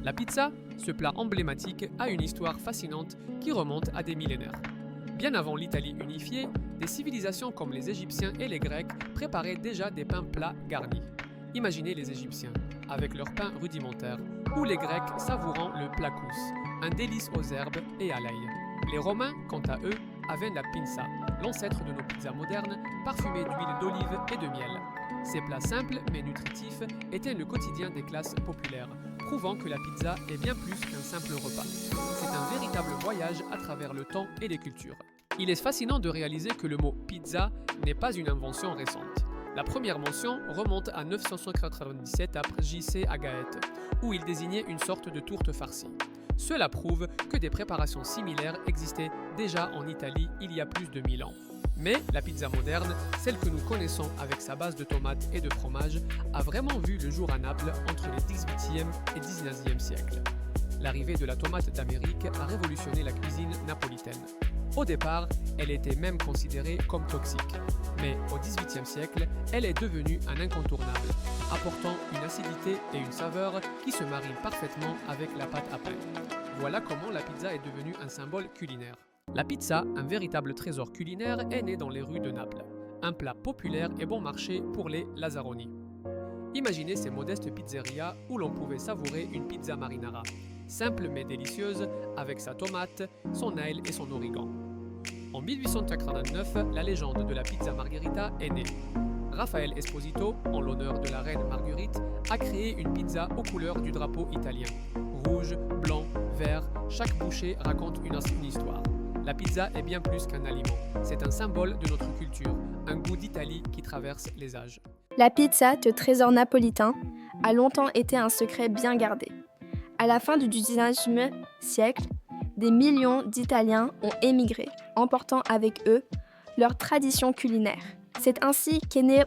La pizza, ce plat emblématique, a une histoire fascinante qui remonte à des millénaires. Bien avant l'Italie unifiée, des civilisations comme les Égyptiens et les Grecs préparaient déjà des pains plats garnis. Imaginez les Égyptiens, avec leur pain rudimentaire, ou les Grecs savourant le plakous, un délice aux herbes et à l'ail. Les Romains, quant à eux, avaient la pinza, l'ancêtre de nos pizzas modernes, parfumées d'huile d'olive et de miel. Ces plats simples mais nutritifs étaient le quotidien des classes populaires, prouvant que la pizza est bien plus qu'un simple repas. C'est un véritable voyage à travers le temps et les cultures. Il est fascinant de réaliser que le mot pizza n'est pas une invention récente. La première mention remonte à 997 après J.C. Agaète, où il désignait une sorte de tourte farcie. Cela prouve que des préparations similaires existaient déjà en Italie il y a plus de 1000 ans. Mais la pizza moderne, celle que nous connaissons avec sa base de tomates et de fromage, a vraiment vu le jour à Naples entre les 18e et 19e siècles. L'arrivée de la tomate d'Amérique a révolutionné la cuisine napolitaine. Au départ, elle était même considérée comme toxique. Mais au XVIIIe siècle, elle est devenue un incontournable, apportant une acidité et une saveur qui se marient parfaitement avec la pâte à pain. Voilà comment la pizza est devenue un symbole culinaire. La pizza, un véritable trésor culinaire, est née dans les rues de Naples. Un plat populaire et bon marché pour les Lazzaroni. Imaginez ces modestes pizzerias où l'on pouvait savourer une pizza marinara. Simple mais délicieuse, avec sa tomate, son ail et son origan. En 1889, la légende de la pizza margherita est née. Raphaël Esposito, en l'honneur de la reine Marguerite, a créé une pizza aux couleurs du drapeau italien. Rouge, blanc, vert, chaque bouchée raconte une histoire. La pizza est bien plus qu'un aliment, c'est un symbole de notre culture, un goût d'Italie qui traverse les âges. La pizza, ce trésor napolitain, a longtemps été un secret bien gardé. À la fin du XIXe siècle, des millions d'Italiens ont émigré, emportant avec eux leur tradition culinaire. C'est ainsi qu'est née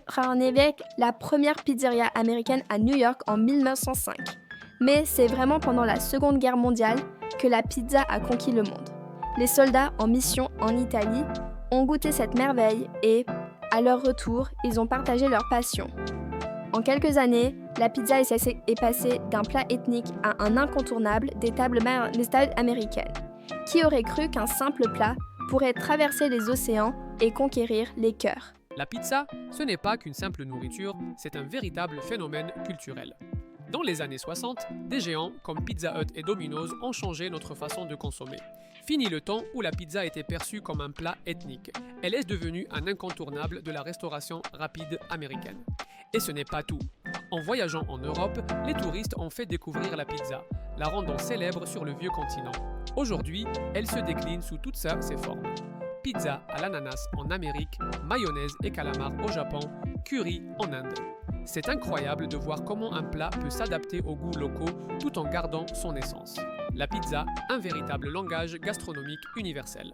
la première pizzeria américaine à New York en 1905. Mais c'est vraiment pendant la Seconde Guerre mondiale que la pizza a conquis le monde. Les soldats en mission en Italie ont goûté cette merveille et, à leur retour, ils ont partagé leur passion. En quelques années, la pizza est passée d'un plat ethnique à un incontournable des tables américaines. Qui aurait cru qu'un simple plat pourrait traverser les océans et conquérir les cœurs? La pizza, ce n'est pas qu'une simple nourriture, c'est un véritable phénomène culturel. Dans les années 60, des géants comme Pizza Hut et Domino's ont changé notre façon de consommer. Fini le temps où la pizza était perçue comme un plat ethnique. Elle est devenue un incontournable de la restauration rapide américaine. Et ce n'est pas tout. En voyageant en Europe, les touristes ont fait découvrir la pizza, la rendant célèbre sur le vieux continent. Aujourd'hui, elle se décline sous toutes ses formes. Pizza à l'ananas en Amérique, mayonnaise et calamar au Japon, curry en Inde. C'est incroyable de voir comment un plat peut s'adapter aux goûts locaux tout en gardant son essence. La pizza, un véritable langage gastronomique universel.